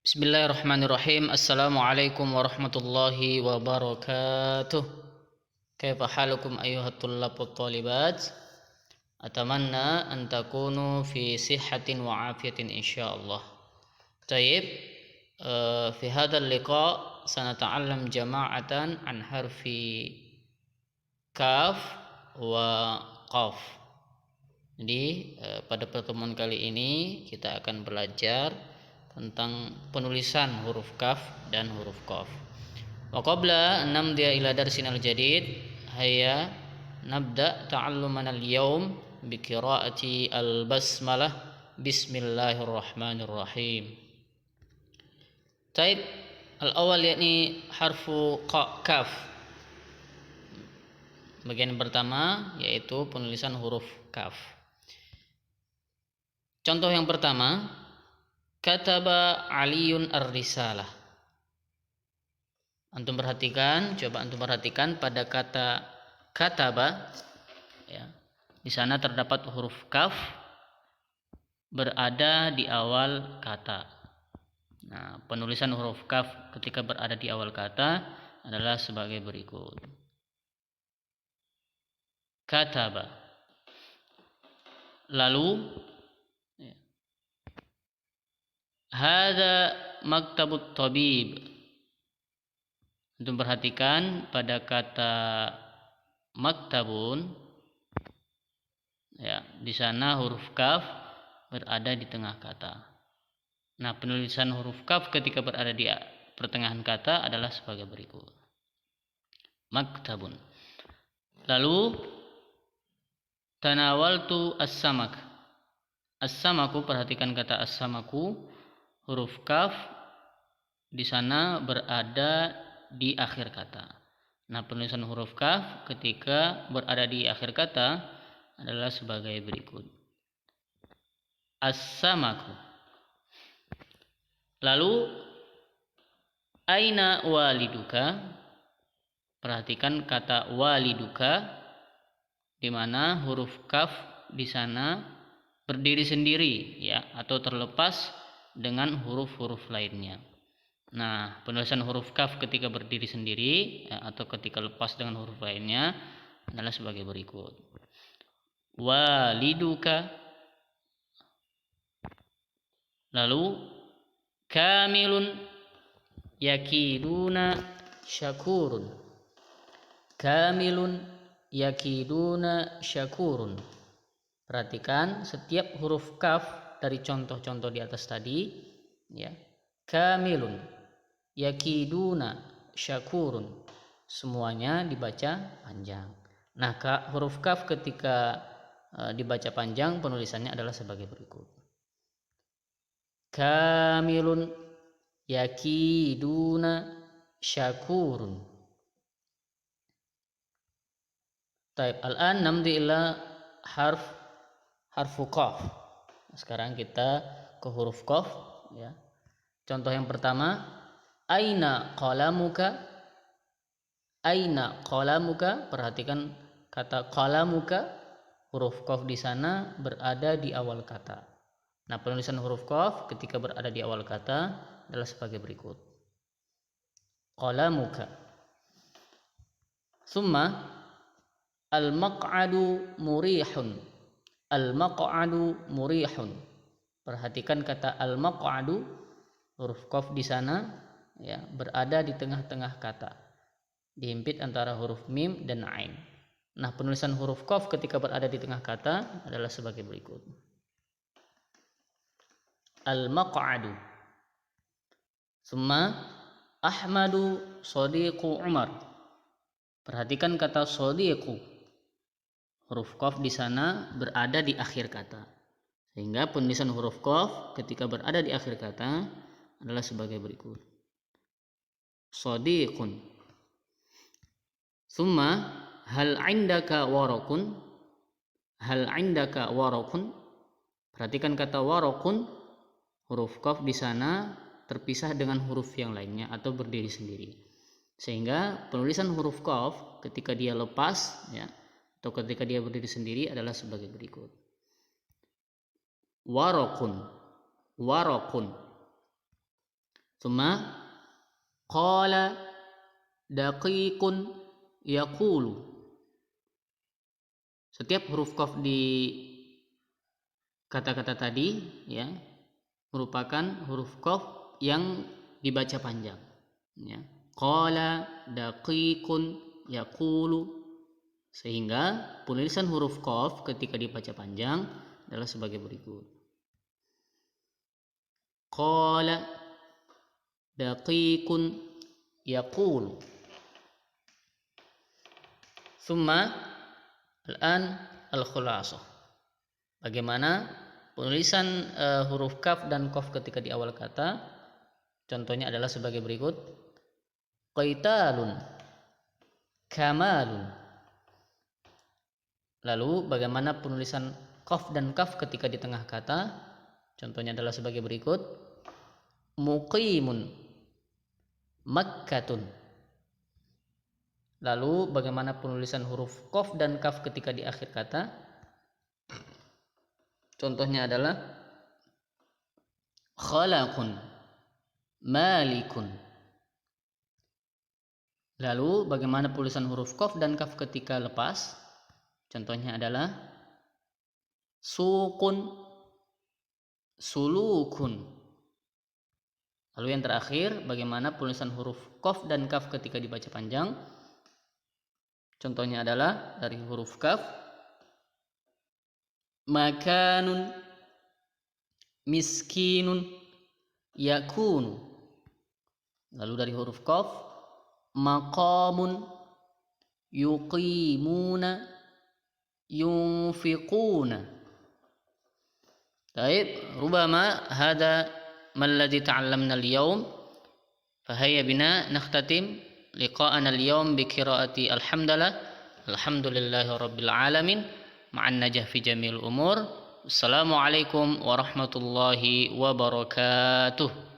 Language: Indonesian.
Bismillahirrahmanirrahim. Assalamualaikum warahmatullahi wabarakatuh. Kaifa halukum ayyuhat tullab wat talibat? Atamanna an takunu fi sihhatin wa afiyatin insyaallah. Tayyib. Fi hadzal liqa sanata'allam jama'atan an harfi kaf wa qaf. Jadi pada pertemuan kali ini kita akan belajar tentang penulisan huruf kaf dan huruf qaf. Wa qabla an namdiya ila darsinal jadid, hayya nabda ta'alluman al-yawm bi qiraati al-basmalah. Bismillahirrahmanirrahim. Taib al-awwal yakni harfu kaf. Bagian pertama yaitu penulisan huruf kaf. Contoh yang pertama, kataba Aliyun ar-risalah. Coba antum perhatikan pada kata kataba, ya. Di sana terdapat huruf kaf berada di awal kata. Nah, penulisan huruf kaf ketika berada di awal kata adalah sebagai berikut. Kataba. Lalu hadza maktabut tabib. Untuk perhatikan pada kata maktabun, ya, di sana huruf kaf berada di tengah kata. Nah, penulisan huruf kaf ketika berada di pertengahan kata adalah sebagai berikut. Maktabun. Lalu tanawaltu as-samak. As-samaku, perhatikan kata as-samaku, huruf kaf di sana berada di akhir kata. Nah, penulisan huruf kaf ketika berada di akhir kata adalah sebagai berikut. As-samaku. Lalu aina waliduka. Perhatikan kata waliduka di mana huruf kaf di sana berdiri sendiri, ya, atau terlepas dengan huruf-huruf lainnya. Nah, penulisan huruf kaf ketika berdiri sendiri, ya, atau ketika lepas dengan huruf lainnya adalah sebagai berikut. Waliduka. Lalu kamilun yakiduna syakurun. Kamilun yakiduna syakurun. Perhatikan setiap huruf kaf dari contoh-contoh di atas tadi, ya. Kamilun, yakiduna, syakurun, semuanya dibaca panjang. Nah, huruf kaf ketika dibaca panjang penulisannya adalah sebagai berikut. Kamilun, yakiduna, syakurun. Taib, al-an namdi ila harfu qaf. Sekarang kita ke huruf qaf, ya. Contoh yang pertama, aina qalamuka. Aina qalamuka. Perhatikan kata qalamuka, huruf qaf di sana berada di awal kata. Nah, penulisan huruf qaf ketika berada di awal kata adalah sebagai berikut. Qalamuka. Summa al-maq'adu murihun. Al-maq'adu murihun. Perhatikan kata al-maq'adu, huruf qaf di sana, ya, berada di tengah-tengah kata, dihimpit antara huruf mim dan ain. Nah, penulisan huruf qaf ketika berada di tengah kata adalah sebagai berikut. Al-maq'adu. Summa Ahmadu sadiqu Umar. Perhatikan kata sadiqu. Huruf qaf di sana berada di akhir kata. Sehingga penulisan huruf qaf ketika berada di akhir kata adalah sebagai berikut. Shadiqun. Summa hal indaka warakun. Hal indaka warakun. Perhatikan kata warakun, huruf qaf di sana terpisah dengan huruf yang lainnya atau berdiri sendiri. Sehingga penulisan huruf qaf ketika dia lepas, ya, atau ketika dia berdiri sendiri adalah sebagai berikut. Warakun. Warakun. Tsumma qala daqiqun yaqulu. Setiap huruf qaf di kata-kata tadi ya merupakan huruf qaf yang dibaca panjang ya. Qala daqiqun yaqulu, sehingga penulisan huruf qaf ketika dibaca panjang adalah sebagai berikut. Qala daqiqun yaqulu. Tsumma al-an al-khulasah. Bagaimana penulisan huruf kaf dan qaf ketika di awal kata? Contohnya adalah sebagai berikut. Qitalun kamalun. Lalu bagaimana penulisan qaf dan kaf ketika di tengah kata? Contohnya adalah sebagai berikut. Muqimun makkatun. Lalu bagaimana penulisan huruf qaf dan kaf ketika di akhir kata? Contohnya adalah khalaqun malikun. Lalu bagaimana penulisan huruf qaf dan kaf ketika lepas? Contohnya adalah suqun sulukun. Lalu yang terakhir, bagaimana penulisan huruf qaf dan kaf ketika dibaca panjang? Contohnya adalah dari huruf kaf makanun miskinun yakunu. Lalu dari huruf qaf maqamun yuqimuna yunfiquna. Baik, rubama hada ma alladhi ta'allamna al-yawm. Fahayya bina nakhtatim liqa'ana al-yawm bi qira'ati alhamdulillahi rabbil alamin ma'an najah fi jamil umur. Assalamualaikum warahmatullahi wabarakatuh.